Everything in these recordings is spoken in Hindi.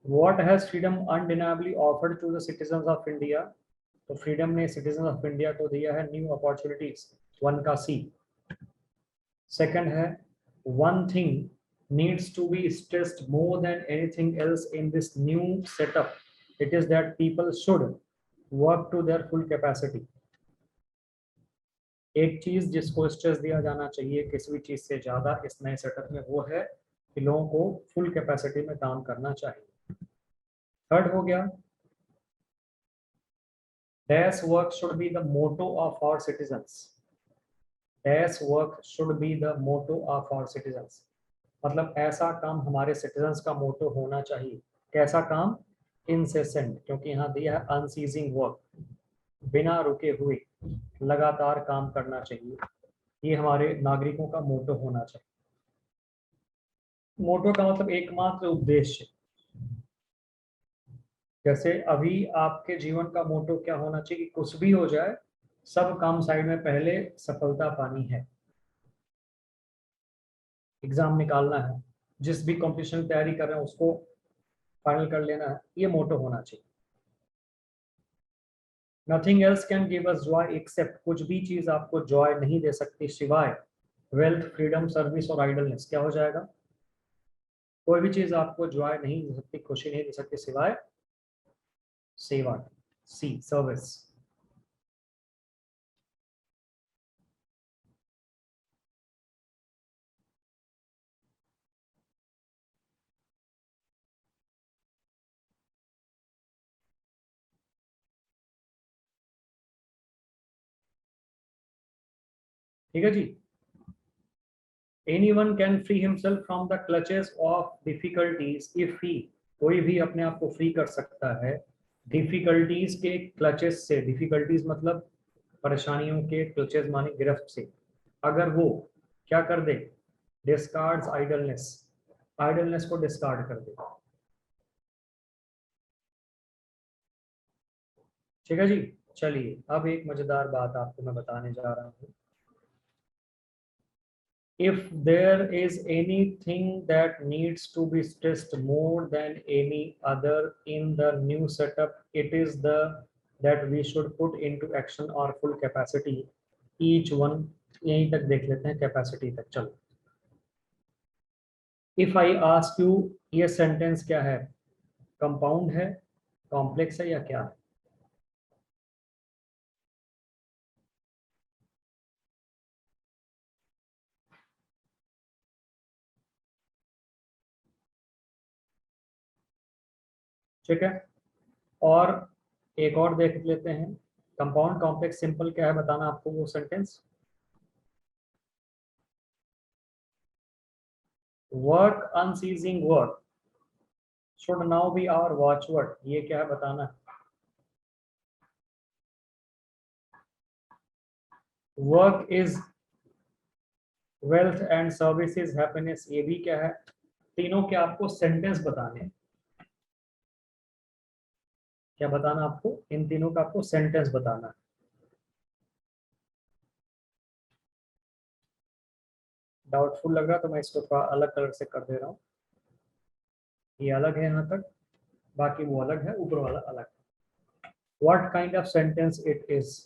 What has freedom undeniably offered to the citizens of India? तो फ्रीडम ने सिटीजन ऑफ इंडिया को दिया है न्यू अपॉर्चुनिटीज, वन का सी। सेकंड है one thing needs to be stressed more than anything else in this new setup, it is that people should work to their full capacity. एक चीज जिसको स्ट्रेस दिया जाना चाहिए किसी भी चीज से ज्यादा इस नए सेटअप में, वो है कि लोगों को फुल कैपेसिटी में काम करना चाहिए। थर्ड हो गया Dash work should be the motto of our citizens. Dash work should be the motto of our citizens. मतलब ऐसा काम हमारे सिटीजन्स का मोटो होना चाहिए। कैसा काम? इनसेसेंट, क्योंकि यहाँ दिया है अनसीजिंग वर्क, बिना रुके हुए लगातार काम करना चाहिए। ये हमारे नागरिकों का मोटो होना चाहिए। मोटो का मतलब एकमात्र उद्देश्य। जैसे अभी आपके जीवन का मोटो क्या होना चाहिए कि कुछ भी हो जाए सब काम साइड में, पहले सफलता पानी है, एग्जाम निकालना है, जिस भी कंपटीशन की तैयारी कर रहे हैं उसको फाइनल कर लेना है, ये मोटो होना चाहिए। Nothing else can give us joy except, कुछ भी चीज आपको जॉय नहीं दे सकती सिवाय वेल्थ, फ्रीडम, सर्विस और आइडलनेस। क्या हो जाएगा? कोई भी चीज आपको जॉय नहीं दे सकती, खुशी नहीं दे सकती सिवाय सेवा, सी सर्विस। ठीक है जी। Anyone can free himself from the clutches of difficulties if he, कोई भी अपने आप को फ्री कर सकता है डिफिकल्टीज के क्लचेस से। डिफिकल्टीज मतलब परेशानियों के, क्लचेस माने गिरफ्त से, अगर वो क्या कर दे? डिस्कार्ड्स आइडलनेस, आइडलनेस को डिस्कार्ड कर दे। ठीक है जी। चलिए अब एक मजेदार बात आपको मैं बताने जा रहा हूँ। If there is anything that needs to be stressed more than any other in the new setup, it is that we should put into action our full capacity, each one। यहीं तक देख लेते हैं, कैपेसिटी तक। चलो, इफ आई आस्क यू, ये सेंटेंस क्या है? कंपाउंड है, कॉम्प्लेक्स है, या क्या है? ठीक है, और एक और देख लेते हैं। कंपाउंड, कॉम्प्लेक्स, सिंपल क्या है बताना आपको वो sentence. Work, unceasing work should now be our watchword, ये क्या है बताना। Work is wealth and service is happiness, ये भी क्या है? तीनों के आपको सेंटेंस बताने हैं। क्या बताना आपको? इन तीनों का आपको सेंटेंस बताना है। डाउटफुल लग रहा तो मैं इसको थोड़ा अलग कलर से कर दे रहा हूँ। ये अलग है यहाँ तक, बाकी वो अलग है, ऊपर वाला अलग है। What kind of sentence it is?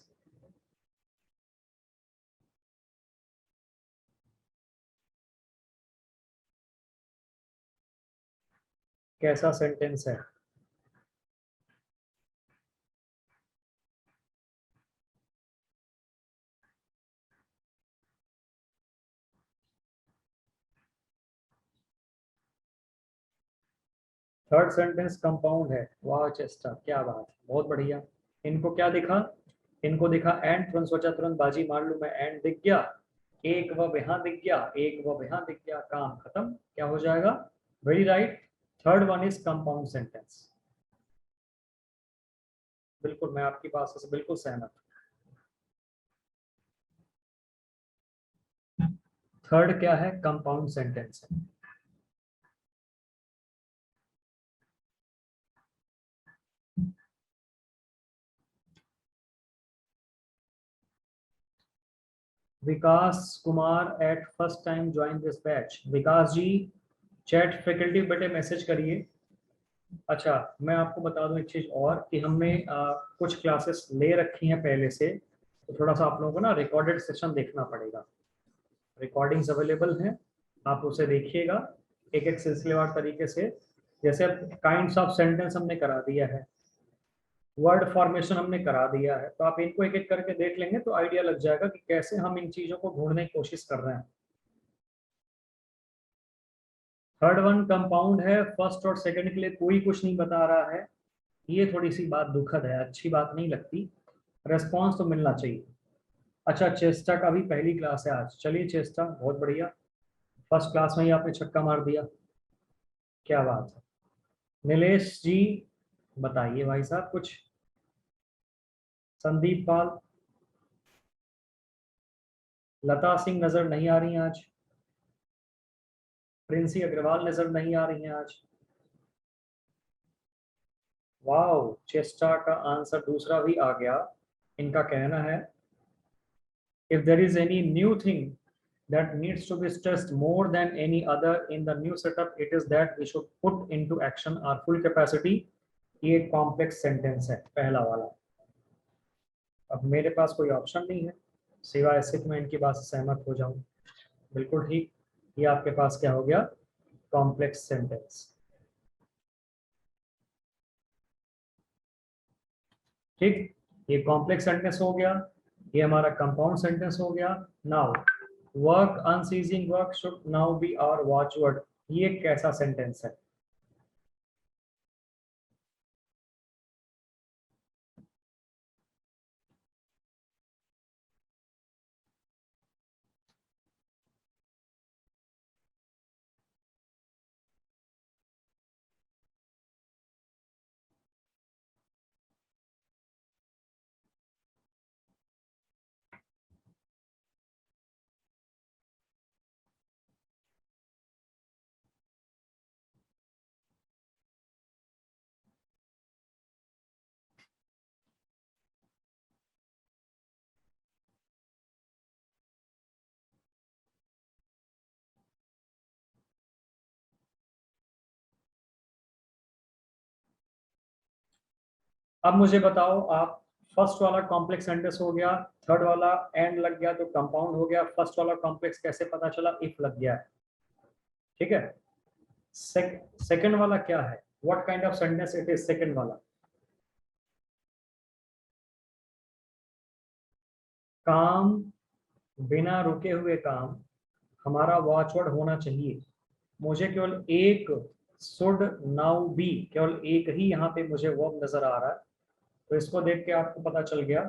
कैसा सेंटेंस है? थर्ड सेंटेंस कंपाउंड है। वाह चेस्टा, क्या बात है, बहुत बढ़िया। इनको क्या दिखा? इनको दिखा एंड, तुरंत सोचा तुरंत बाजी मार लूं मैं, एंड दिख गया, एक व यहाँ दिख गया, एक व यहाँ दिख गया, काम खत्म। क्या हो जाएगा? Very right, third one is compound sentence. बिल्कुल, मैं आपकी बात से बिल्कुल सहमत हूँ। थर्ड क्या है? कंपाउंड सेंटेंस है। Vikas Kumar at first time join this batch. Vikas ji, chat faculty बेटे मैसेज करिए, अच्छा, मैं आपको बता दूं एक चीज और कि हमने कुछ क्लासेस ले रखी हैं पहले से, तो थोड़ा सा आप लोगों को ना रिकॉर्डेड सेशन देखना पड़ेगा। रिकॉर्डिंग्स अवेलेबल हैं, आप उसे देखिएगा एक एक सिलसिलेवार तरीके से। जैसे काइंड्स ऑफ सेंटेंस हमने करा दिया है, वर्ड फॉर्मेशन हमने करा दिया है, तो आप इनको एक एक करके देख लेंगे तो आइडिया लग जाएगा कि कैसे हम इन चीजों को ढूंढने की कोशिश कर रहे हैं। थर्ड वन कंपाउंड है, फर्स्ट और सेकंड के लिए कोई कुछ नहीं बता रहा है। ये थोड़ी सी बात दुखद है, अच्छी बात नहीं लगती। रेस्पॉन्स तो मिलना चाहिए। अच्छा, चेस्टा का भी पहली क्लास है आज, चलिए चेस्टा, बहुत बढ़िया। फर्स्ट क्लास में ही आपने छक्का मार दिया, क्या बात है। नीलेश जी बताइए भाई साहब कुछ। संदीप पाल, लता सिंह नजर नहीं आ रही हैं आज। प्रिंसी अग्रवाल नजर नहीं आ रही हैं आज। वाओ, चेस्टा का आंसर दूसरा भी आ गया। इनका कहना है, if there is any new thing that needs to be stressed more than any other in the new setup, it is that we should put into action our full capacity। ये कॉम्प्लेक्स सेंटेंस है पहला वाला। अब मेरे पास कोई ऑप्शन नहीं है सिवाय इससे कि मैं इनकी बात से सहमत हो जाऊं। बिल्कुल ठीक, ये आपके पास क्या हो गया, कॉम्प्लेक्स सेंटेंस। ठीक, ये कॉम्प्लेक्स सेंटेंस हो गया, ये हमारा कंपाउंड सेंटेंस हो गया। Now work unceasing work should now be our watchword. ये कैसा सेंटेंस है? अब मुझे बताओ आप, फर्स्ट वाला कॉम्प्लेक्स सेंटेंस हो गया, थर्ड वाला एंड लग गया तो कंपाउंड हो गया, फर्स्ट वाला कॉम्प्लेक्स कैसे पता चला? इफ लग गया है, ठीक है। सेकंड वाला क्या है, what kind of sentence it is second वाला? काम, बिना रुके हुए काम, हमारा वॉचवर्ड होना चाहिए। मुझे केवल एक, शुड नाउ बी, केवल एक ही यहाँ पे मुझे वर्ब नजर आ रहा है, तो इसको देख के आपको पता चल गया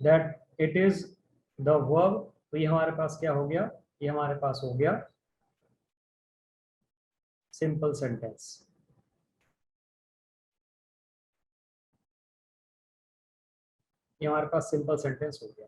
that it is the verb. तो ये हमारे पास क्या हो गया, ये हमारे पास हो गया सिंपल सेंटेंस। ये हमारे पास सिंपल सेंटेंस हो गया।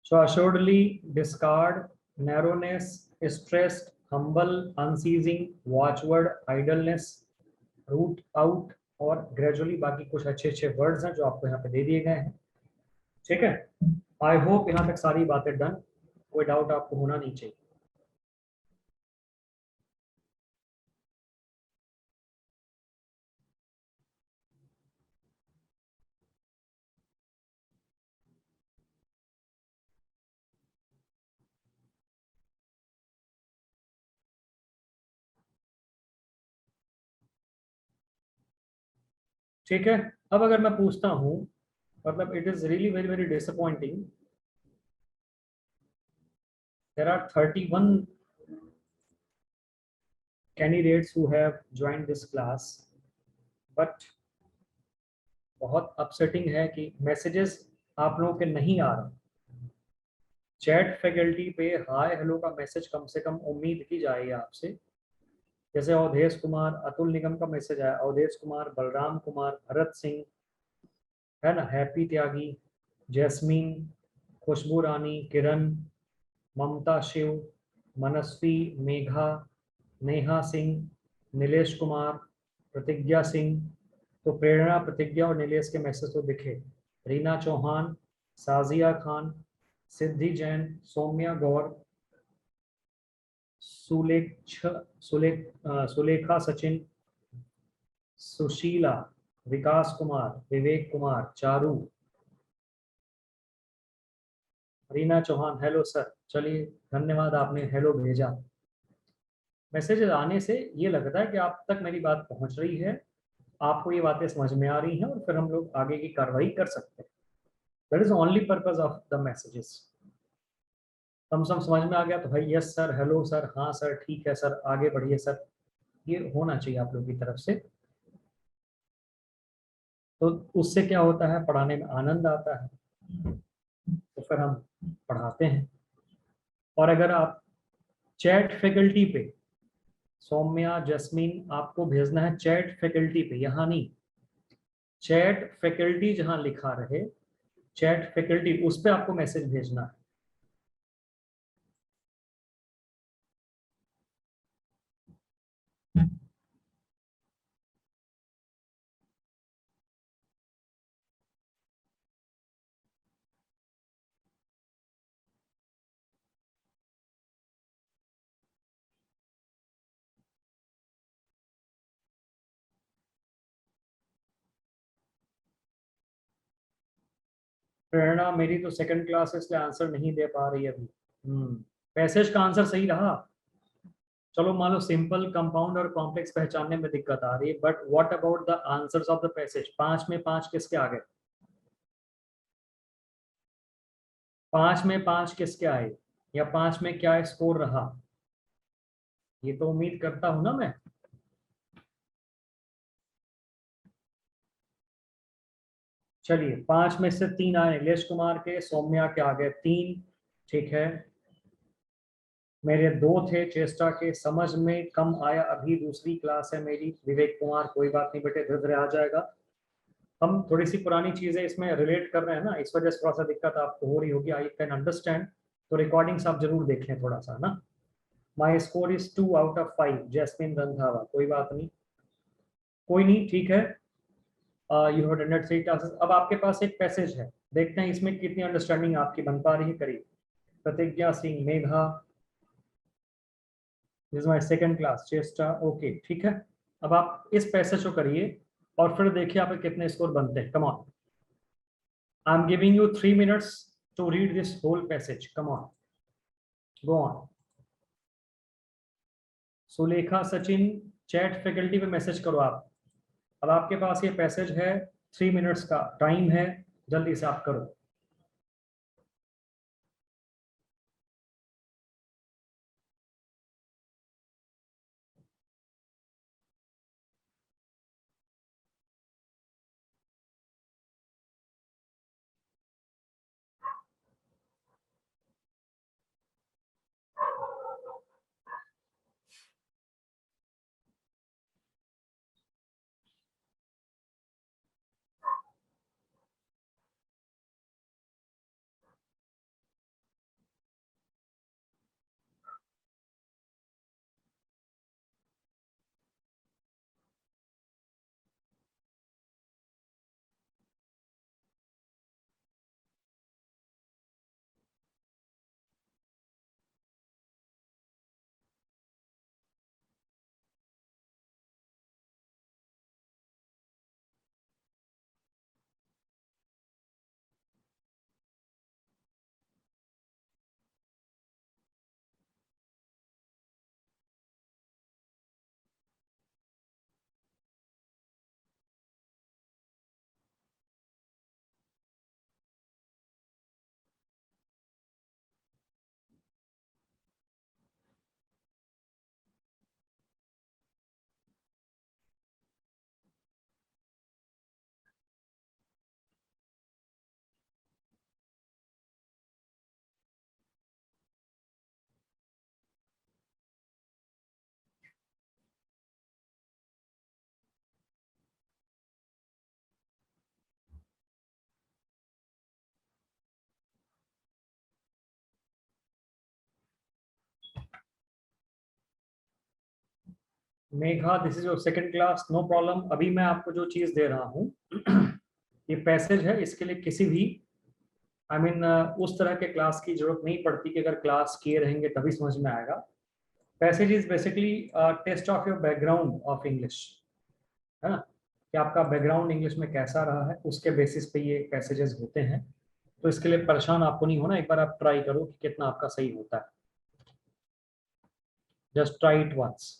So assuredly, discard, narrowness, stressed, humble, unceasing, watchword, idleness, root out और gradually, बाकी कुछ अच्छे अच्छे वर्ड्स हैं जो आपको यहाँ पे दे दिए गए हैं। ठीक है, आई होप यहाँ तक सारी बातें डन, कोई डाउट आपको होना नहीं चाहिए। ठीक है, अब अगर मैं पूछता हूँ, मतलब it is really very very disappointing, there are 31 candidates who have joined this class, but बहुत अपसेटिंग है कि मैसेजेस आप लोगों के नहीं आ रहे। चैट फैकल्टी पे हाय हेलो का मैसेज कम से कम उम्मीद की जाएगी आपसे। जैसे अवधेश कुमार, अतुल निगम का मैसेज आया, अवधेश कुमार, बलराम कुमार, भरत सिंह, है ना, हैप्पी त्यागी, जैस्मीन, खुशबू रानी, किरण, ममता शिव, मनस्वी, मेघा, नेहा सिंह, नीलेश कुमार, प्रतिज्ञा सिंह। तो प्रेरणा, प्रतिज्ञा और नीलेश के मैसेज तो दिखे। रीना चौहान, साजिया खान, सिद्धि जैन, सौम्या गौर, सुलेख सुलेखा सचिन, सुशीला, विकास कुमार, विवेक कुमार, चारू, रीना चौहान, हेलो सर। चलिए, धन्यवाद, आपने हेलो भेजा। मैसेज आने से ये लगता है कि आप तक मेरी बात पहुंच रही है, आपको ये बातें समझ में आ रही हैं, और फिर हम लोग आगे की कार्रवाई कर सकते हैं। That is only purpose of the messages. कम से कम समझ में आ गया तो भाई यस सर, हेलो सर, हाँ सर, ठीक है सर, आगे बढ़िए सर, ये होना चाहिए आप लोगों की तरफ से। तो उससे क्या होता है, पढ़ाने में आनंद आता है, तो फिर हम पढ़ाते हैं। और अगर आप चैट फैकल्टी पे, सौम्या, जस्मीन, आपको भेजना है चैट फैकल्टी पे, यहाँ नहीं, चैट फैकल्टी जहां लिखा रहे, चैट फैकल्टी, उस पे आपको मैसेज भेजना है। प्रेरणा, मेरी तो सेकंड क्लास है इसलिए आंसर नहीं दे पा रही अभी। पैसेज का आंसर सही रहा। चलो मान लो सिंपल, कंपाउंड और कॉम्प्लेक्स पहचानने में दिक्कत आ रही है, but what about the answers of the passage? 5 में 5 किसके आ गए? 5 में 5 किसके आए, या 5 में क्या स्कोर रहा? ये तो उम्मीद करता हूं ना मैं। चलिए, 5 में से 3 आए नीलेश कुमार के, सौम्या के आ गए 3, ठीक है। मेरे 2 थे चेष्टा के, समझ में कम आया, अभी दूसरी क्लास है मेरी, विवेक कुमार, कोई बात नहीं बेटे, धीरे धीरे आ जाएगा। हम थोड़ी सी पुरानी चीजें इसमें रिलेट कर रहे हैं ना, इस वजह से थोड़ा सा दिक्कत आपको हो रही होगी, आई कैन अंडरस्टैंड। तो रिकॉर्डिंग्स आप जरूर देख लें थोड़ा सा ना। My score is 2 out of 5, Jasmine Randhawa, कोई बात नहीं, कोई नहीं, ठीक है। You have attended 3 classes. अब आपके पास एक पैसेज है, देखते हैं इसमें कितनी अंडरस्टैंडिंग आपकी बन पा रही है, करीब। Pratigya Singh, Megha, this is my second class, Chesta, okay, ठीक है। अब आप इस पैसेज को करिए और फिर देखिए आप कितने स्कोर बनते हैं। Come on, I am giving you 3 minutes to read this whole passage, come on, go on. Sulekha Sachin, chat faculty पे मैसेज करो आप। अब आपके पास ये पैसेज है, 3 minutes का टाइम है, जल्दी से आप करो। Megha, this is your second class, no problem. अभी मैं आपको जो चीज दे रहा हूँ ये पैसेज है, इसके लिए किसी भी आई I मीन उस तरह के क्लास की जरूरत नहीं पड़ती कि अगर क्लास किए रहेंगे तभी समझ में आएगा। Passage is basically test of your background of English, है ना, कि आपका बैकग्राउंड इंग्लिश में कैसा रहा है, उसके बेसिस पे ये पैसेजेस होते हैं। तो इसके लिए परेशान आपको नहीं होना, एक बार आप ट्राई करो कि कितना आपका सही होता है। Just try it once.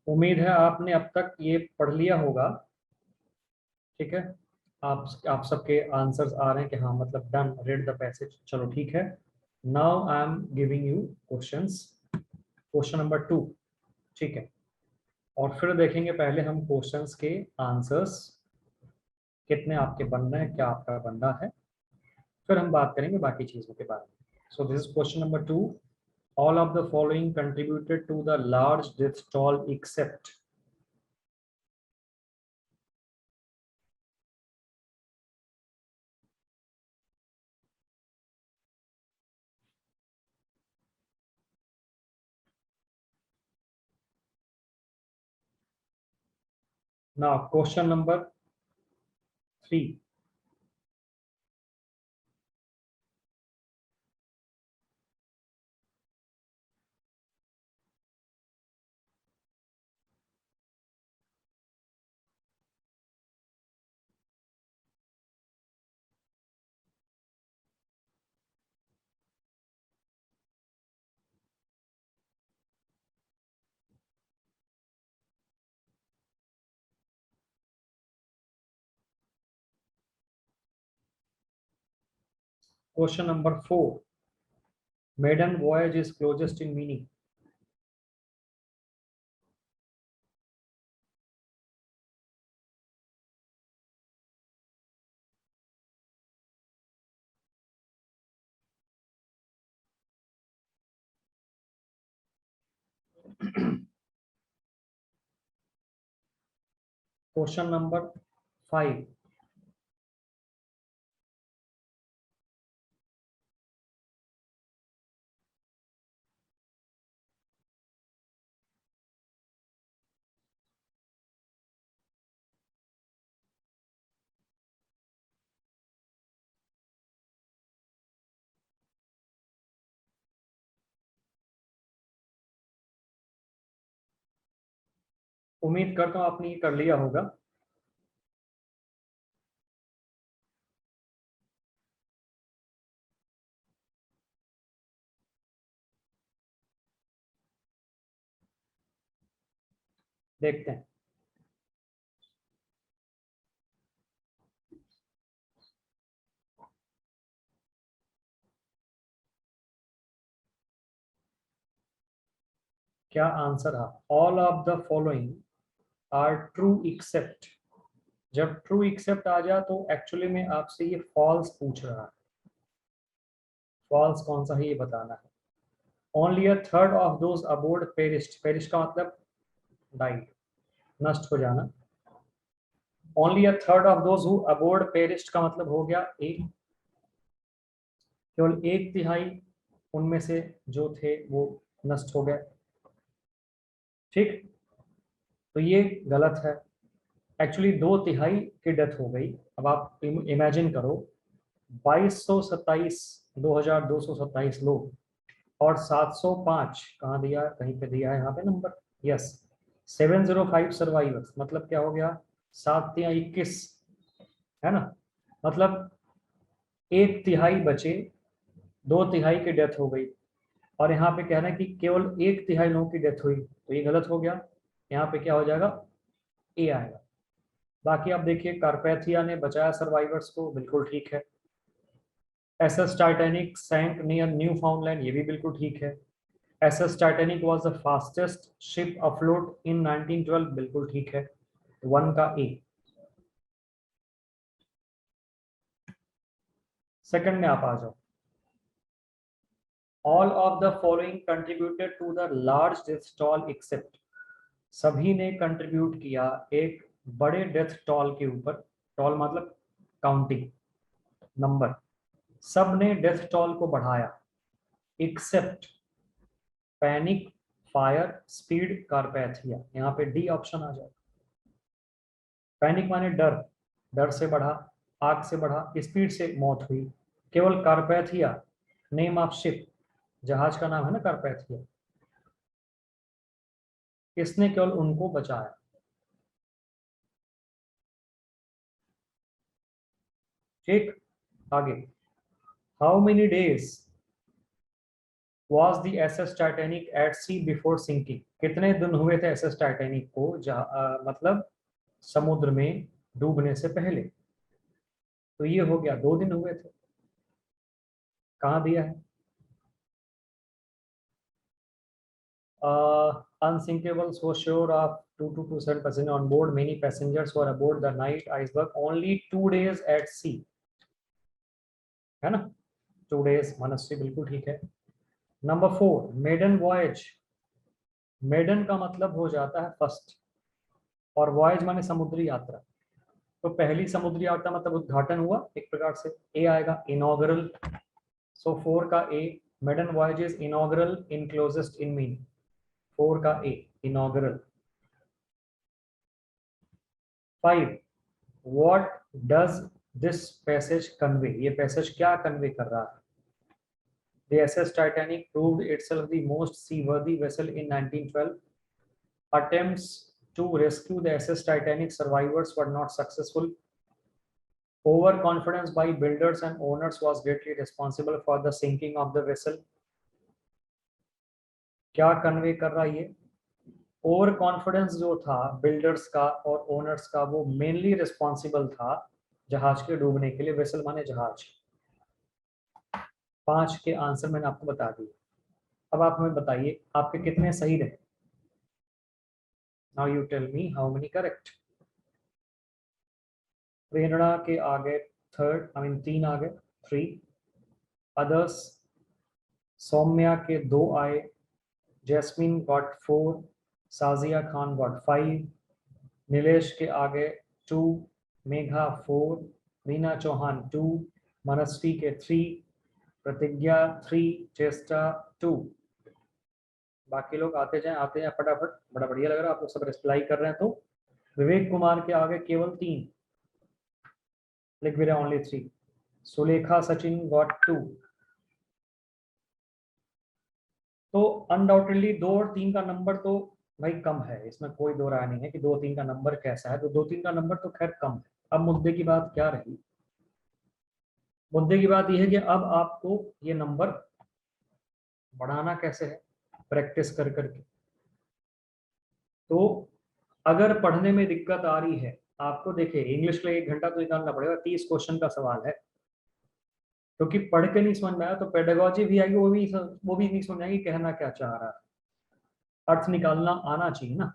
उम्मीद है आपने अब तक ये पढ़ लिया होगा। ठीक है, आप सबके आंसर्स आ रहे हैं कि हाँ, मतलब डन, रेड द पैसेज, चलो ठीक है। Now I am giving you questions. Question number 2, ठीक है, और फिर देखेंगे पहले हम क्वेश्चंस के आंसर्स कितने आपके बन रहे हैं, क्या आपका बन रहा है, फिर हम बात करेंगे बाकी चीजों के बारे में। So this is question number 2। All of the following contributed to the large death toll except. Now question number 3। Question number 4, maiden voyage is closest in meaning. Question number 5, उम्मीद करता हूँ आपने ये कर लिया होगा। देखते हैं। क्या आंसर है? All of the following are true except. जब ट्रू एक्सेप्ट आ जाए तो एक्चुअली में आपसे ये फॉल्स पूछ रहा है। फॉल्स कौन सा है ये बताना है। Only a third of those aboard perished. Perished का मतलब डाइड, नष्ट हो जाना। Only a third of those who aboard perished का मतलब हो गया एक, केवल एक तिहाई उनमें से जो थे वो नष्ट हो गए। ठीक, तो ये गलत है। एक्चुअली दो तिहाई की डेथ हो गई। अब आप इमेजिन करो 2227, 2227 लोग और 705 कहाँ दिया, कहीं पे दिया है यहाँ पे नंबर, यस, 705 सर्वाइवर्स। मतलब क्या हो गया, 7 या 21, है ना। मतलब एक तिहाई बचे, दो तिहाई की डेथ हो गई। और यहाँ पे कहना है कि केवल एक तिहाई लोगों की डेथ हुई, तो ये गलत हो गया। यहाँ पे क्या हो जाएगा, ए आएगा। बाकी आप देखिए कारपैथिया ने बचाया सर्वाइवर्स को, बिल्कुल ठीक है। एसएस टाइटैनिक सैंक नियर न्यू फाउंडलैंड, ये भी बिल्कुल ठीक है। SS Titanic was the fastest ship afloat in 1912, बिल्कुल ठीक है। वन का ए। सेकंड में आप आ जाओ। All of the following contributed to the large death toll except. सभी ने कंट्रीब्यूट किया एक बड़े डेथ टॉल के ऊपर। टॉल मतलब काउंटिंग, नंबर। सब ने डेथ टॉल को बढ़ाया एक्सेप्ट पैनिक, फायर, स्पीड, कारपैथिया। यहाँ पे डी ऑप्शन आ जाए। पैनिक माने डर, डर से बढ़ा, आग से बढ़ा, स्पीड से मौत हुई। केवल कारपैथिया, नेम ऑफ शिप, जहाज का नाम है ना कारपैथिया, किसने केवल उनको बचाया। ठीक, आगे। How many days was the SS Titanic at sea before sinking? कितने दिन हुए थे एसएस टाइटैनिक को मतलब समुद्र में डूबने से पहले। तो ये हो गया 2 दिन हुए थे। कहाँ दिया है, unsinkables was sure of 2227 passengers on board. Many passengers were aboard the night iceberg. Only 2 days at sea, है ना। 2 days मनस्वी, बिल्कुल ठीक है। Number 4, maiden voyage. मेडन का मतलब हो जाता है फर्स्ट, और वॉयज माने समुद्री यात्रा। तो पहली समुद्री यात्रा मतलब उद्घाटन हुआ एक प्रकार से, ए आएगा इनॉग्रल। सो 4 का A, maiden voyage is inaugural in closest in mean. 4 का A inaugural. 5, what does this passage convey. ये पैसेज क्या कन्वे कर रहा है। The SS Titanic proved itself the most seaworthy vessel in 1912. Attempts to rescue the SS Titanic survivors were not successful. Overconfidence by builders and owners was greatly responsible for the sinking of the vessel. क्या कन्वे कर रहा है ये, ओवर कॉन्फिडेंस जो था बिल्डर्स का और ओनर्स का, वो मेनली रिस्पॉन्सिबल था जहाज के डूबने के लिए। वेसल माने जहाज। 5 के आंसर मैंने आपको बता दिए। अब आप हमें बताइए आपके कितने सही रहे। Now you tell me how many correct. Prerna के आगे थर्ड, आई मीन 3 आ गए, 3। अदर्स, सौम्या के 2 आए। Jasmine got 4, Sajiya Khan got 5, Nilesh के आगे 2, मेघा 4, रीना चौहान 2, मनस्वी के 3, प्रतिज्ञा 3, चेष्टा 2। बाकी लोग आते जाएं फटाफट, बड़ा बढ़िया लग रहा है आप लोग सब रिप्लाई कर रहे हैं। तो विवेक कुमार के आगे केवल 3, लिख भी रहे ओनली 3। सुलेखा सचिन गॉट 2। तो अनडाउटेडली 2 और 3 का नंबर तो भाई कम है, इसमें कोई दो राय नहीं है कि 2-3 का नंबर कैसा है, तो 2-3 का नंबर तो खैर कम है। अब मुद्दे की बात क्या रही? मुद्दे की बात यह है कि अब आपको ये नंबर बढ़ाना कैसे है, प्रैक्टिस कर करके। तो अगर पढ़ने में दिक्कत आ रही है आपको, देखिए इंग्लिश के लिए 1 घंटा तो निकालना पड़ेगा, 30 क्वेश्चन का सवाल है, क्योंकि पढ़ के नहीं समझ में आया तो पेडागोजी भी आएगी, वो भी नहीं समझ आएगी कहना क्या चाह रहा है, अर्थ निकालना आना चाहिए ना।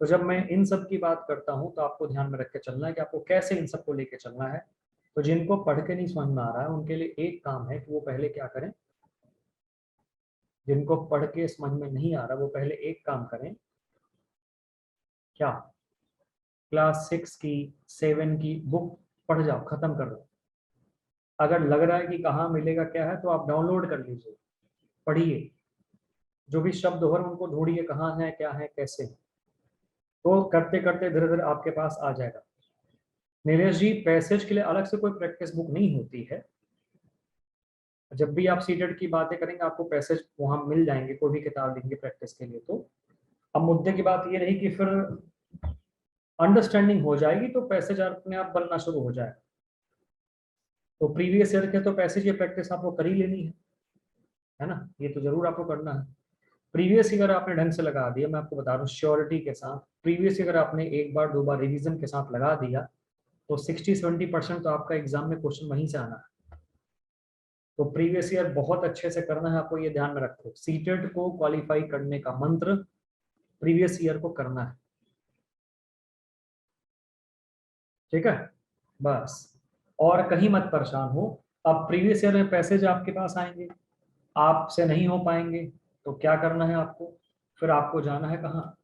तो जब मैं इन सब की बात करता हूं तो आपको ध्यान में रख के चलना है कि आपको कैसे इन सबको लेके चलना है। तो जिनको पढ़ के नहीं समझ में आ रहा है उनके लिए एक काम है कि वो पहले क्या करें, जिनको पढ़ के समझ में नहीं आ रहा वो पहले एक काम करें, क्या, क्लास 6 की 7 की बुक पढ़ जाओ, खत्म कर दो। अगर लग रहा है कि कहाँ मिलेगा क्या है तो आप डाउनलोड कर लीजिए, पढ़िए, जो भी शब्द हो रहे हैं उनको ढूंढिए कहाँ है क्या है कैसे है। तो करते करते धीरे धीरे आपके पास आ जाएगा। नीलेश जी, पैसेज के लिए अलग से कोई प्रैक्टिस बुक नहीं होती है। जब भी आप सीटेट की बातें करेंगे आपको पैसेज वहां मिल जाएंगे, कोई भी किताब देंगे प्रैक्टिस के लिए। तो अब मुद्दे की बात ये रही कि फिर अंडरस्टैंडिंग हो जाएगी तो पैसेज अपने आप बनना शुरू हो जाएगा। तो प्रीवियस ईयर के तो पैसेज की प्रैक्टिस आपको कर ही लेनी है ना, ये तो जरूर आपको करना है। प्रीवियस अगर आपने ढंग से लगा दिया, मैं आपको बता रहा हूँ श्योरिटी के साथ, प्रीवियस अगर आपने एक बार दो बार रिवीजन के साथ लगा दिया तो 60-70% तो आपका एग्जाम में क्वेश्चन वहीं से आना है। तो प्रीवियस ईयर बहुत अच्छे से करना है आपको, ये ध्यान में रखो, सीटेट को क्वालिफाई करने का मंत्र प्रीवियस ईयर को करना है, ठीक है, बस। और कहीं मत परेशान हो। अब प्रीवियस ईयर में पैसेज आपके पास आएंगे, आपसे नहीं हो पाएंगे, तो क्या करना है आपको, फिर आपको जाना है कहाँ,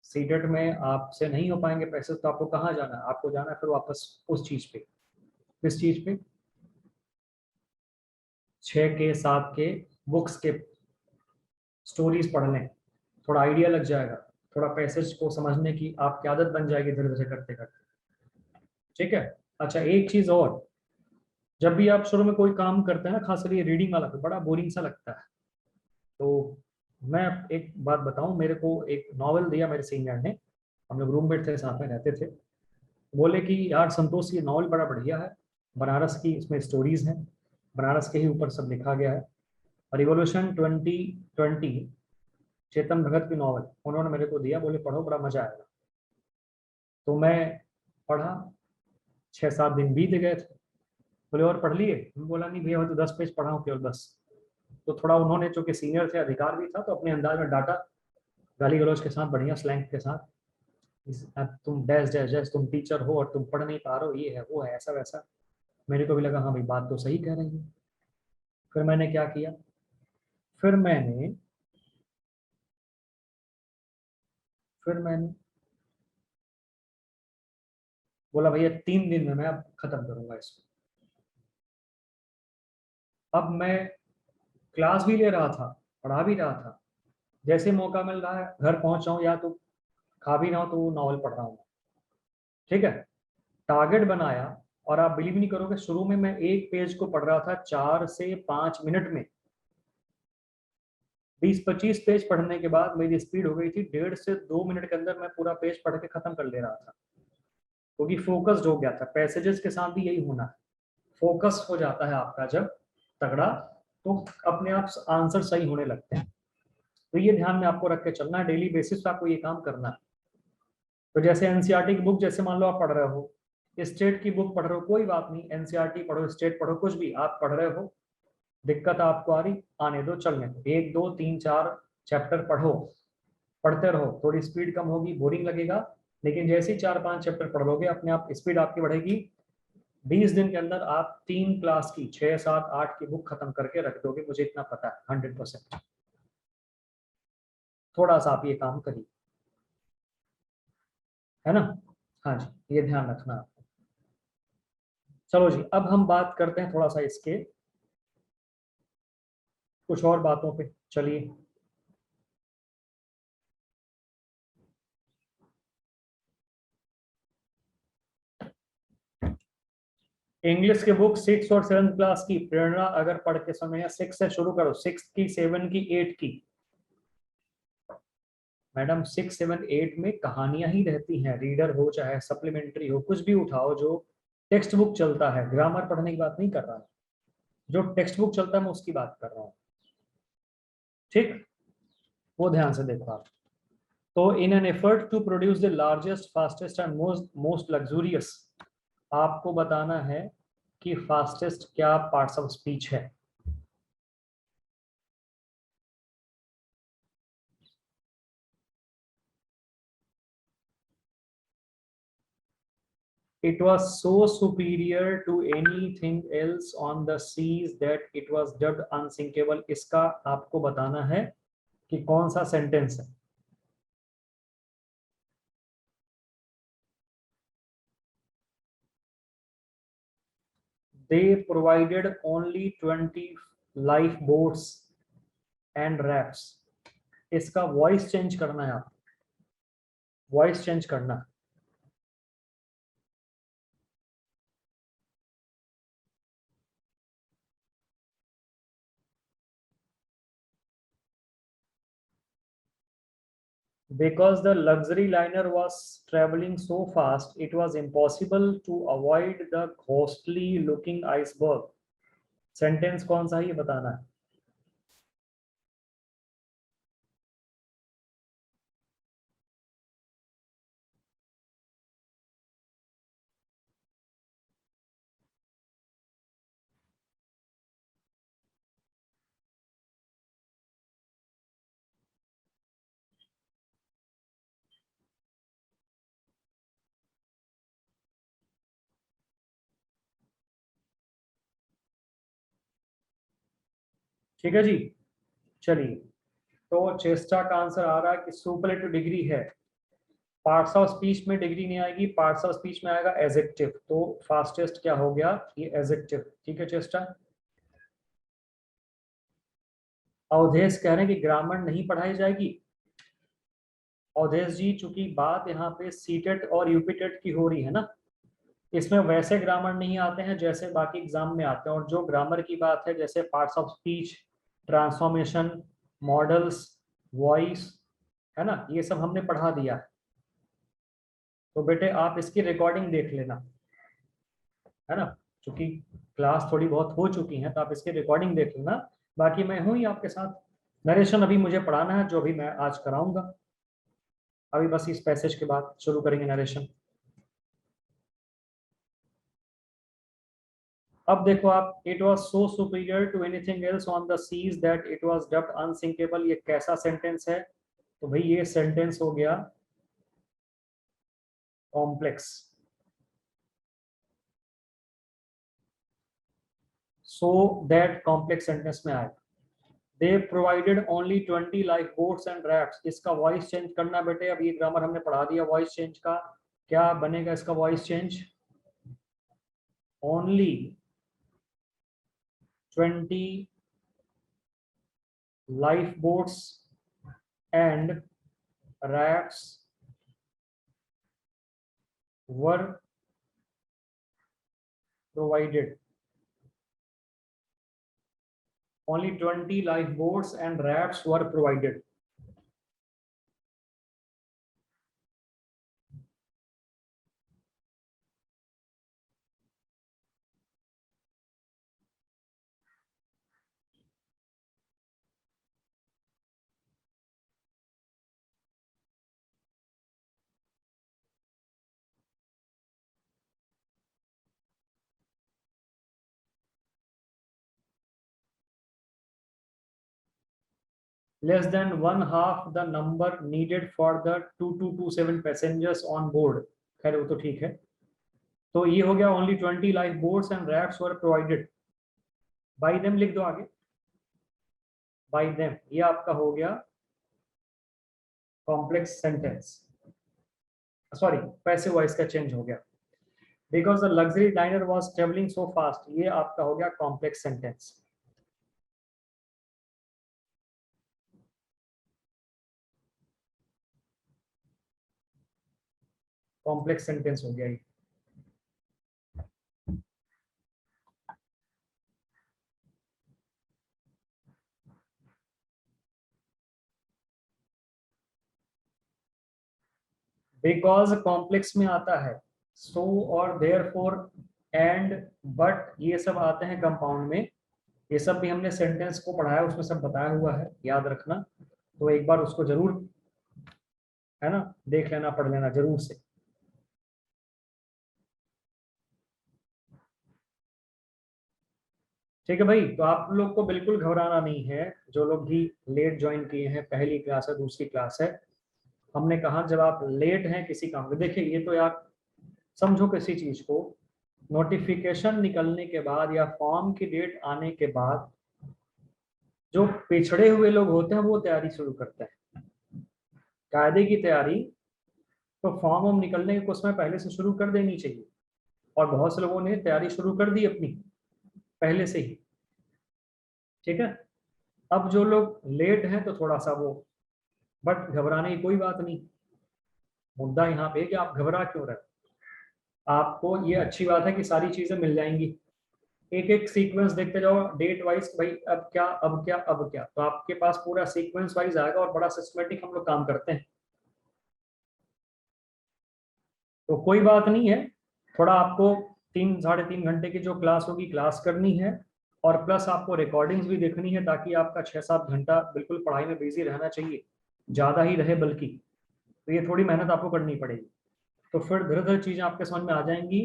सीटेट में आपसे नहीं हो पाएंगे पैसे तो आपको कहाँ जाना है, आपको जाना है फिर वापस उस चीज पे, किस चीज पे, 6 के 7 के बुक्स के स्टोरीज पढ़ लें, थोड़ा आइडिया लग जाएगा, थोड़ा पैसेज को समझने की आपकी आदत बन जाएगी धीरे धीरे करते करते, ठीक है। अच्छा एक चीज और, जब भी आप शुरू में कोई काम करते हैं ना, खासकर ये रीडिंग वाला, तो बड़ा बोरिंग सा लगता है। तो मैं एक बात बताऊं, मेरे को एक नॉवल दिया मेरे सीनियर ने, हम लोग रूममेट थे, साथ में रहते थे, बोले कि यार संतोष ये नॉवल बड़ा बढ़िया है, बनारस की इसमें स्टोरीज हैं, बनारस के ही ऊपर सब लिखा गया है, रिवॉल्यूशन 2020, चेतन भगत की नॉवल उन्होंने मेरे को दिया, बोले पढ़ो बड़ा मजा आएगा। तो मैं पढ़ा, 6-7 दिन बीत गए थे, बोले और पढ़ लिए, मैं बोला नहीं भैया मैं तो 10 पेज पढ़ा हूँ केवल बस। तो थोड़ा उन्होंने, चूंकि सीनियर थे, अधिकार भी था, तो अपने अंदाज में डाटा, गाली गलौज के साथ, बढ़िया स्लैंग के साथ, अब तुम डैश डैश डैश, तुम टीचर हो और तुम पढ़ नहीं पा रहे हो, ये है वो है ऐसा वैसा। मेरे को भी लगा हाँ भाई बात तो सही कह रही है। फिर मैंने क्या किया, फिर मैंने फिर मैंने बोला भैया 3 दिन में मैं अब खत्म करूंगा इसको। अब मैं क्लास भी ले रहा था, पढ़ा भी रहा था, जैसे मौका मिल रहा है घर पहुंच रहा हूँ, या तो खा भी रहा हूँ तो नॉवल पढ़ रहा हूँ, ठीक है, टारगेट बनाया। और आप बिलीव नहीं करोगे, शुरू में मैं एक पेज को पढ़ रहा था 4 से 5 मिनट में, 20-25 पेज पढ़ने के बाद मेरी स्पीड हो गई थी 1.5 से 2 मिनट के अंदर, मैं पूरा पेज पढ़ के खत्म कर ले रहा था, क्योंकि फोकस्ड हो गया था। पैसेजेस के साथ भी यही होना है, फोकस हो जाता है आपका जब तगड़ा, तो अपने आप आंसर सही होने लगते हैं। तो ये ध्यान में आपको रख के चलना है, डेली बेसिस पे आपको ये काम करना है। तो जैसे एनसीईआरटी की बुक, जैसे मान लो आप पढ़ रहे हो, स्टेट की बुक पढ़ रहे हो, कोई बात नहीं, एनसीईआरटी पढ़ो, स्टेट पढ़ो, कुछ भी आप पढ़ रहे हो, दिक्कत आपको आ रही, आने दो, चलने दो, 1 2 3 4 चैप्टर पढ़ो, पढ़ते रहो, थोड़ी स्पीड कम होगी, बोरिंग लगेगा, लेकिन जैसे ही 4-5 चैप्टर पढ़ लोगे अपने आप स्पीड आपकी बढ़ेगी। 20 दिन के अंदर आप 3 क्लास की 6 7 8 की बुक खत्म करके रख दोगे, मुझे इतना पता है 100%। थोड़ा सा आप ये काम करिए, है ना। हाँ जी, ये ध्यान रखना आपको। चलो जी, अब हम बात करते हैं थोड़ा सा इसके कुछ और बातों पे, चलिए। इंग्लिश के बुक 6 और 7 क्लास की प्रेरणा अगर पढ़ के समय, 6 से शुरू करो, 6 की 7 की 8 की, मैडम 6, 7, 8 में कहानियां ही रहती हैं, रीडर हो चाहे सप्लीमेंट्री हो, कुछ भी उठाओ जो टेक्स्ट बुक चलता है। ग्रामर पढ़ने की बात नहीं कर रहा, जो टेक्स्ट बुक चलता है मैं उसकी बात कर रहा हूँ। ठीक, वो ध्यान से देखो आप। तो in an effort to produce the largest fastest and most luxurious, आपको बताना है कि फास्टेस्ट क्या पार्ट्स ऑफ स्पीच है। It was so superior to anything else on the seas that it was dubbed unsinkable। इसका आपको बताना है कि कौन सा सेंटेंस है। They provided only 20 lifeboats and rafts। इसका वॉइस चेंज करना है, आप वॉइस चेंज करना है। Because the luxury liner was traveling so fast, it was impossible to avoid the ghostly looking iceberg। Sentence कौन सा है ये बताना है। ठीक है जी, चलिए। तो चेस्टा का आंसर आ रहा है कि सुपरलेटिव डिग्री है। पार्ट्स ऑफ स्पीच में डिग्री नहीं आएगी, पार्ट्स ऑफ स्पीच में आएगा एजेक्टिव। तो फास्टेस्ट क्या हो गया, ये एजेक्टिव। ठीक है चेस्टा। अवधेश कह रहे हैं कि ग्रामर नहीं पढ़ाई जाएगी। अवधेश जी, चूंकि बात यहाँ पे सीटेट और यूपीटेट की हो रही है ना, इसमें वैसे ग्रामर नहीं आते हैं जैसे बाकी एग्जाम में आते हैं। और जो ग्रामर की बात है, जैसे parts of speech, transformation, models, voice, है ना, ये सब हमने पढ़ा दिया है। तो बेटे आप इसकी रिकॉर्डिंग देख लेना, है ना। चूंकि क्लास थोड़ी बहुत हो चुकी है तो आप इसकी रिकॉर्डिंग देख लेना। बाकी मैं हूँ ही आपके साथ। नरेशन अभी मुझे पढ़ाना है, जो अभी मैं आज कराऊंगा। अभी बस इस पैसेज के बाद शुरू करेंगे नरेशन। अब देखो आप, it was so superior to anything else on the seas that it was dubbed unsinkable. ये कैसा सेंटेंस है, तो भाई ये सेंटेंस हो गया complex. So that complex sentence में आएगा। They provided only 20 life boats and rafts. इसका वॉइस चेंज करना बेटे, अब ये ग्रामर हमने पढ़ा दिया। वॉइस चेंज का क्या बनेगा, इसका voice change only 20 life boats and rafts were provided। Only 20 lifeboats and rafts were provided। Less than one half the number needed for the 2227 passengers on board। खैर वो तो ठीक है। तो ये हो गया only 20 life boats and rafts were provided. By them लिख दो आगे, बाई देम। ये आपका हो गया complex sentence, sorry passive voice का चेंज हो गया। Because the luxury liner was travelling so fast, ये आपका हो गया कॉम्प्लेक्स सेंटेंस। कॉम्प्लेक्स सेंटेंस हो गया ये। बिकॉज कॉम्प्लेक्स में आता है, सो और देयरफॉर, एंड, बट, ये सब आते हैं कंपाउंड में। ये सब भी हमने सेंटेंस को पढ़ाया, उसमें सब बताया हुआ है, याद रखना। तो एक बार उसको जरूर, है ना, देख लेना, पढ़ लेना जरूर से। ठीक है भाई, तो आप लोग को बिल्कुल घबराना नहीं है, जो लोग भी लेट ज्वाइन किए हैं, पहली क्लास है, दूसरी क्लास है। हमने कहा जब आप लेट हैं किसी काम में, देखिए ये तो यार समझो किसी चीज को, नोटिफिकेशन निकलने के बाद या फॉर्म की डेट आने के बाद जो पिछड़े हुए लोग होते हैं वो तैयारी शुरू करते हैं, कायदे की तैयारी। तो फॉर्म हम निकलने के कुछ समय पहले से शुरू कर देनी चाहिए, और बहुत से लोगों ने तैयारी शुरू कर दी अपनी पहले से ही। ठीक है, अब जो लोग लेट हैं तो थोड़ा सा वो, बट घबराने की कोई बात नहीं। मुद्दा यहाँ पे है कि आप घबरा क्यों रहे हो। आपको ये अच्छी बात है कि सारी चीजें मिल जाएंगी, एक एक सीक्वेंस देखते जाओ डेट वाइज, भाई अब क्या अब क्या अब क्या, तो आपके पास पूरा सीक्वेंस वाइज आएगा और बड़ा सिस्टमेटिक हम लोग काम करते हैं। तो कोई बात नहीं है, थोड़ा आपको 3 साढ़े 3 घंटे की जो क्लास होगी क्लास करनी है, और प्लस आपको रिकॉर्डिंग्स भी देखनी है, ताकि आपका 6 7 घंटा बिल्कुल पढ़ाई में बिजी रहना चाहिए, ज़्यादा ही रहे बल्कि। तो ये थोड़ी मेहनत आपको करनी पड़ेगी, तो फिर धीरे धीरे चीज़ें आपके समझ में आ जाएंगी,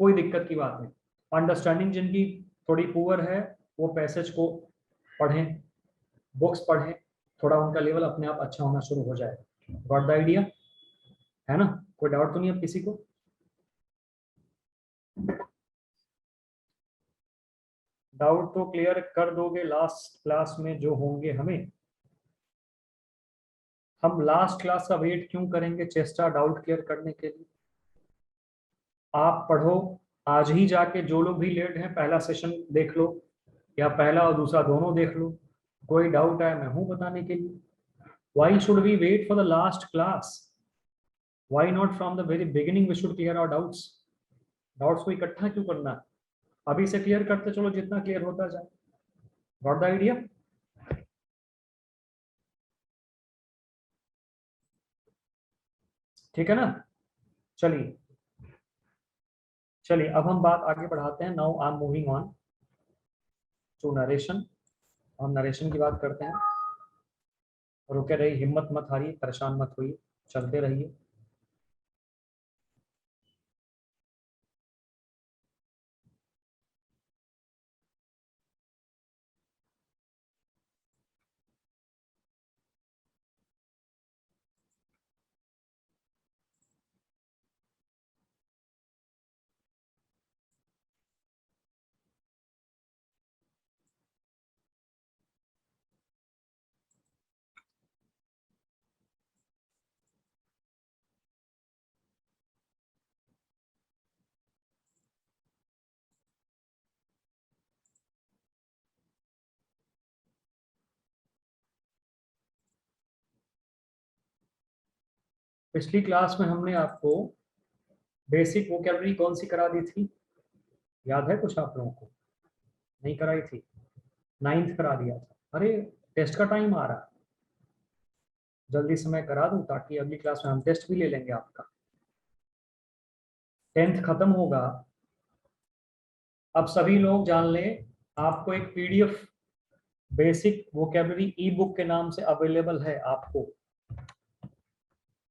कोई दिक्कत की बात नहीं। अंडरस्टैंडिंग जिनकी थोड़ी पुअर है वो पैसेज को पढ़ें, बुक्स पढ़ें, थोड़ा उनका लेवल अपने आप अच्छा होना शुरू हो जाएगा। गॉट द आइडिया, है ना? कोई डाउट तो नहीं अब किसी को? डाउट तो क्लियर कर दोगे लास्ट क्लास में जो होंगे हमें। हम लास्ट क्लास का वेट क्यों करेंगे चेस्टा डाउट क्लियर करने के लिए? आप पढ़ो, आज ही जाके जो लोग भी लेट हैं पहला सेशन देख लो, या पहला और दूसरा दोनों देख लो। कोई डाउट है मैं हूं बताने के लिए। Why should we wait for the last class? Why not from the very beginning we should clear our doubts? Doubts को इकट्ठा क्यों करना है? अभी से क्लियर करते चलो, जितना क्लियर होता जाए। Got the idea? ठीक है ना? चलिए, चलिए अब हम बात आगे बढ़ाते हैं। Now I am moving on to narration. हम नरेशन की बात करते हैं। रुके रहिए, हिम्मत मत हारिए, परेशान मत होइए, चलते रहिए। पिछली क्लास में हमने आपको बेसिक वोकेबलरी कौन सी करा दी थी? याद है कुछ आप लोगों को? नहीं कराई थी? 9th करा दिया था। अरे, टेस्ट का टाइम आ रहा है, जल्दी से मैं करा दूं ताकि अगली क्लास में हम टेस्ट भी ले लेंगे आपका। 10th खत्म होगा, अब सभी लोग जान लें, आपको एक पीडीएफ बेसिक वोकेबलरी ई बुक के नाम से अवेलेबल है आपको।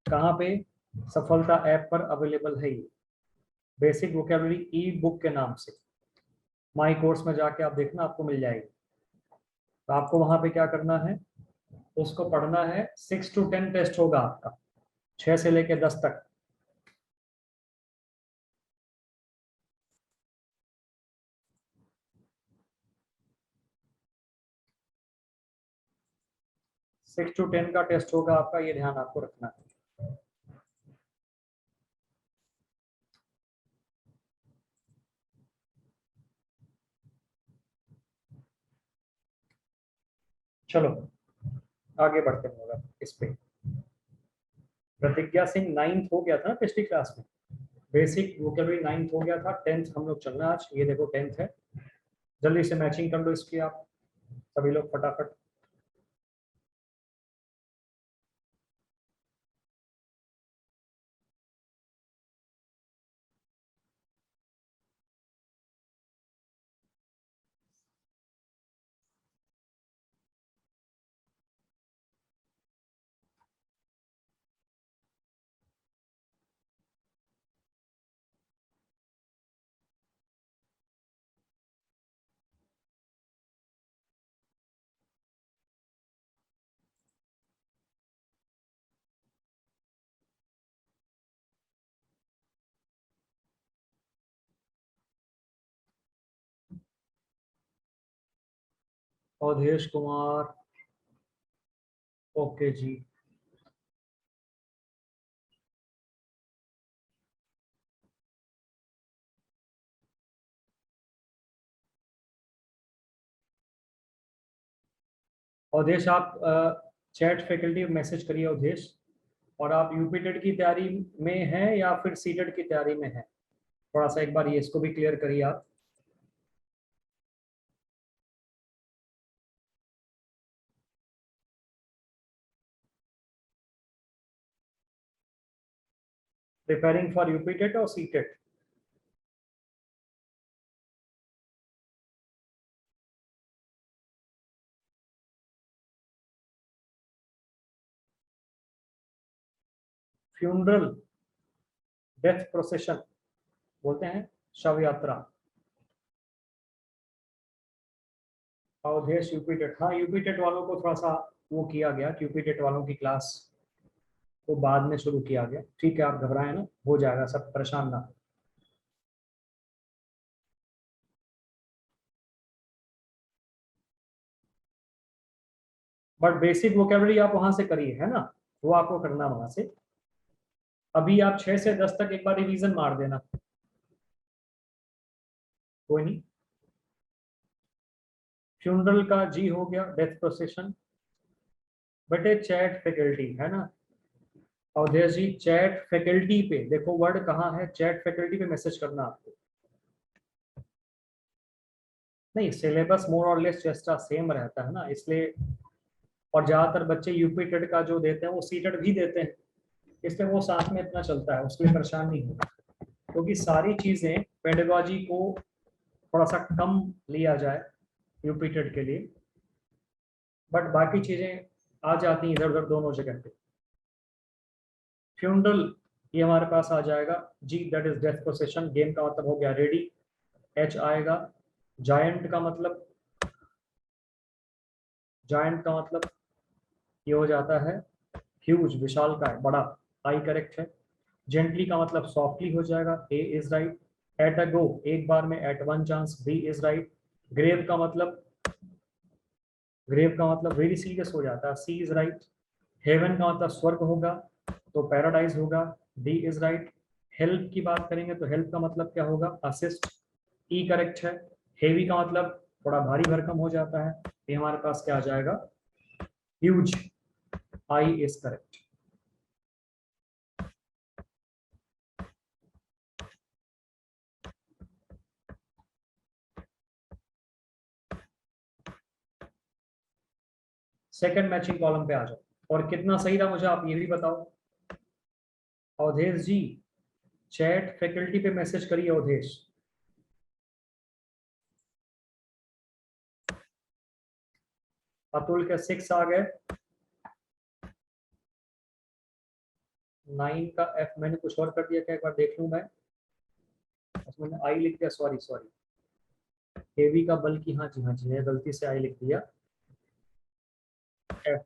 कहाँ पे? सफलता ऐप पर अवेलेबल है ये बेसिक वोकेबलरी ई बुक के नाम से। माई कोर्स में जाके आप देखना, आपको मिल जाएगी। तो आपको वहां पे क्या करना है, उसको पढ़ना है। 6 to 10 टेस्ट होगा आपका, 6 से लेके 10 तक। सिक्स टू टेन का टेस्ट होगा आपका, ये ध्यान आपको रखना है। चलो आगे बढ़ते हैं इस पे। प्रतिज्ञा सिंह 9th हो गया था ना पिछली क्लास में, बेसिक वोकेबलरी 9th हो गया था। 10th हम लोग चलना आज, ये देखो 10th है। जल्दी से मैचिंग कर लो इसकी आप सभी लोग फटाफट। अवधेश कुमार, ओके जी। अवधेश आप चैट फैकल्टी मैसेज करिए अवधेश। और आप यूपीटेट की तैयारी में हैं या फिर सीटेट की तैयारी में हैं, थोड़ा सा एक बार ये इसको भी क्लियर करिए आप। प्रिपेयरिंग फॉर यूपीटेट और सीटेट? फ्यूनरल, डेथ प्रोसेशन बोलते हैं, शव यात्रा। अवधेश यूपीटेट, हाँ यूपीटेट वालों को थोड़ा सा वो किया गया, यूपीटेट वालों की क्लास को बाद में शुरू किया गया। ठीक है, आप घबराएं ना, हो जाएगा सब, परेशान ना। बट बेसिक वोकेबलरी आप वहां से करिए, है ना, वो आपको करना वहां से। अभी आप 6 से 10 तक एक बार रिवीजन मार देना, कोई नहीं। फ्यूनरल का जी हो गया, डेथ प्रोसेशन। बटे चैट फैकल्टी है ना, अवधेश जी चैट फैकल्टी पे देखो, वर्ड कहाँ है, चैट फैकल्टी पे मैसेज करना आपको। नहीं, सिलेबस मोर और लेस जैसा सेम रहता है ना, इसलिए। और ज्यादातर बच्चे यूपी टेट का जो देते हैं वो सी टेट भी देते हैं, इसलिए वो साथ में इतना चलता है, उसके लिए परेशान नहीं होगा। क्योंकि सारी चीजें पेडागोजी को थोड़ा सा कम लिया जाए यूपी टेट के लिए, बट बाकी चीजें आ जाती हैं इधर उधर दोनों जगह पे। फ्यूनरल, ये हमारे पास आ जाएगा जी, that is death procession. Game का मतलब हो गया रेडी, एच आएगा। जायंट का मतलब, जायंट का मतलब ये हो जाता है ह्यूज, विशाल का है, बड़ा, आई करेक्ट है। जेंटली का मतलब सॉफ्टली हो जाएगा, A is right. At a go, एक बार में, at one chance, B is right. Grave का मतलब, ग्रेव का मतलब वेरी सीरियस हो जाता है, सी इज राइट। हेवन का मतलब स्वर्ग होगा, तो पैराडाइज होगा, डी इज राइट। हेल्प की बात करेंगे तो हेल्प का मतलब क्या होगा, असिस्ट, ई करेक्ट है। हेवी का मतलब थोड़ा भारी भरकम हो जाता है, ये हमारे पास क्या आ जाएगा, huge, I is correct. Second matching column पे आ जाओ, और कितना सही रहा मुझे आप ये भी बताओ। अवधेश जी चैट फैकल्टी पे मैसेज करिए अवधेश। अतुल के 6 आ गए। 9 का एफ मैंने कुछ और कर दिया क्या, एक बार देख लूं मैं। अच्छा, मैंने आई लिख दिया, सॉरी सॉरी। हेवी का बल्कि, हाँ जी हाँ जी, है, गलती से आई लिख दिया। एफ,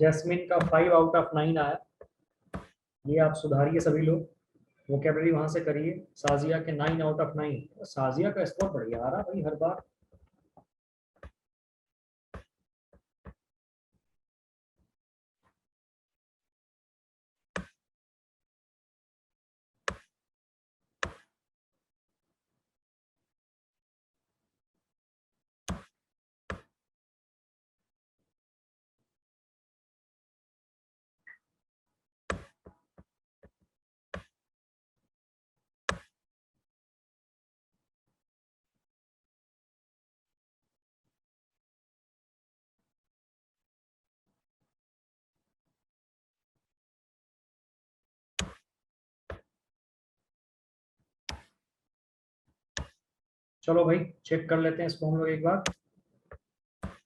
जैस्मिन का 5 आउट ऑफ 9 आया, ये आप सुधारिए सभी लोग, वोकेबलरी वहां से करिए। साजिया के 9 आउट ऑफ 9, साजिया का स्कोर बढ़िया आ रहा भाई हर बार। चलो भाई चेक कर लेते हैं इसको हम लोग एक बार।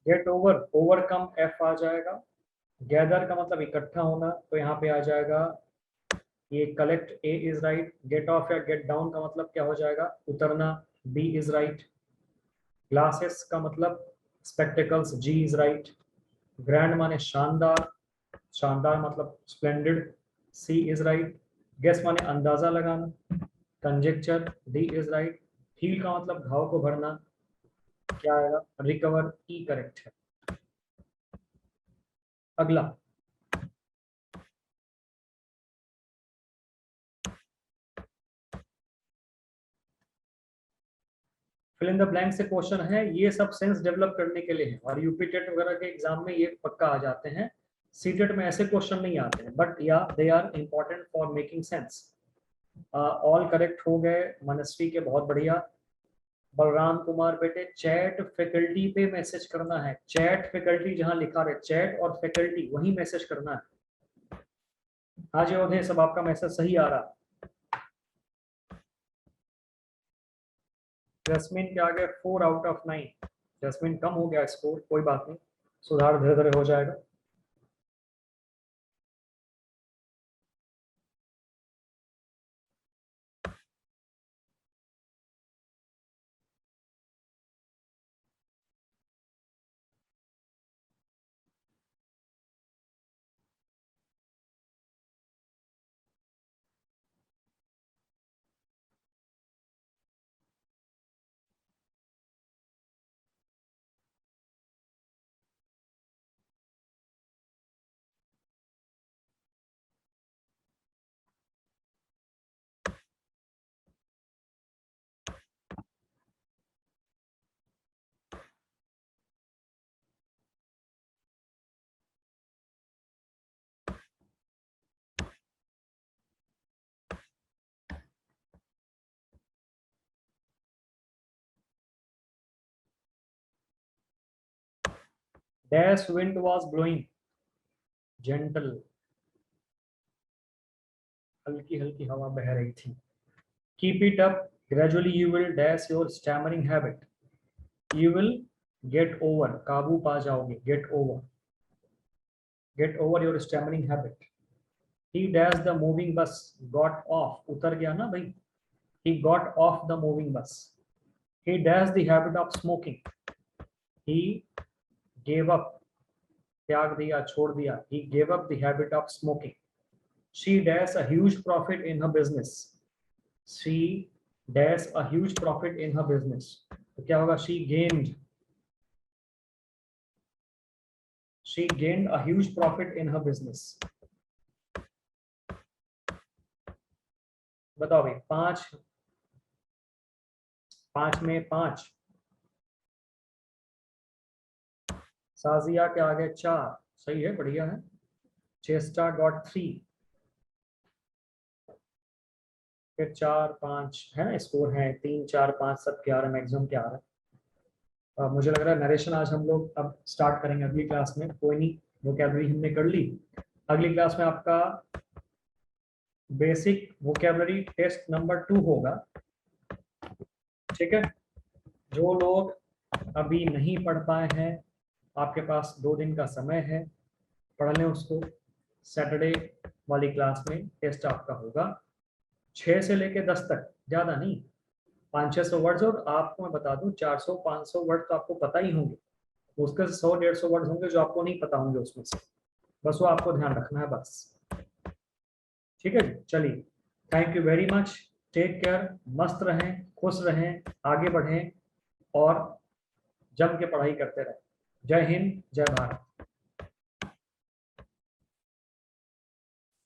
गेट ओवर, ओवरकम एफ आ जाएगा। गैदर का मतलब इकट्ठा होना, तो यहाँ पे आ जाएगा ये collect, A is right. Get off या गेट डाउन का मतलब क्या हो जाएगा, उतरना, बी इज राइट। ग्लासेस का मतलब spectacles, G is right. Grand माने शानदार, शानदार मतलब splendid, C is right. Guess माने अंदाजा लगाना, conjecture, D is right. Heal का मतलब घाव को भरना, क्या आएगा, रिकवर, ई करेक्ट है। अगला फिल इन द ब्लैंक से क्वेश्चन है, ये सब सेंस डेवलप करने के लिए है और यूपी टेट वगैरह के एग्जाम में ये पक्का आ जाते हैं। सीटेट में ऐसे क्वेश्चन नहीं आते हैं, बट या they are important for making sense. All correct हो गए मनस्वी के, बहुत बढ़िया। बलराम कुमार बेटे, चैट फैकल्टी पे मैसेज करना है। चैट फैकल्टी जहां लिखा रहे, चैट और फैकल्टी वही मैसेज करना है। आज योधे सब आपका मैसेज सही आ रहा। जैस्मिन के आगे 4 आउट ऑफ 9। जैस्मिन कम हो गया स्कोर, कोई बात नहीं, सुधार धीरे धीरे हो जाएगा। Dash wind was blowing, gentle, हल्की हल्की हवा बह रही थी। Keep it up, gradually you will dash your stammering habit, you will get over, काबू पा जाओगे, get over your stammering habit. He dash the moving बस, गॉट ऑफ, उतर गया ना भाई, he got off the moving बस। ही dash the habit of smoking, he gave up, त्याग दिया, छोड़ दिया, he gave up the habit of smoking. She dash a huge profit in her business, she dash a huge profit in her business, तो क्या होगा, she gained a huge profit in her business। बताओ भाई, 5 5 में 5, साजिया के आगे 4, सही है, बढ़िया है। चेस्टा गॉट 3, फिर 4 5 है ना, स्कोर है 3 4 5 सब क्या आ रहा है, मैक्सिमम क्या आ रहा है। मुझे लग रहा है नरेशन आज हम लोग अब स्टार्ट करेंगे अगली क्लास में, कोई नहीं, वोकैबुलरी हमने कर ली। अगली क्लास में आपका बेसिक वोकैबुलरी टेस्ट नंबर 2 होगा, ठीक है। जो लोग अभी नहीं पढ़ पाए हैं, आपके पास 2 दिन का समय है, पढ़ लें उसको। सैटरडे वाली क्लास में टेस्ट आपका होगा 6 से लेके 10 तक, ज़्यादा नहीं, 500-600 वर्ड्स। और आपको मैं बता दूं 400-500 वर्ड तो आपको पता ही होंगे, उसके 100-150 वर्ड्स होंगे जो आपको नहीं पता होंगे उसमें से, बस वो आपको ध्यान रखना है बस, ठीक है जी। चलिए, thank you very much, take care, मस्त रहें, खुश रहें, आगे बढ़ें और जम के पढ़ाई करते रहें। जय हिंद, जय भारत।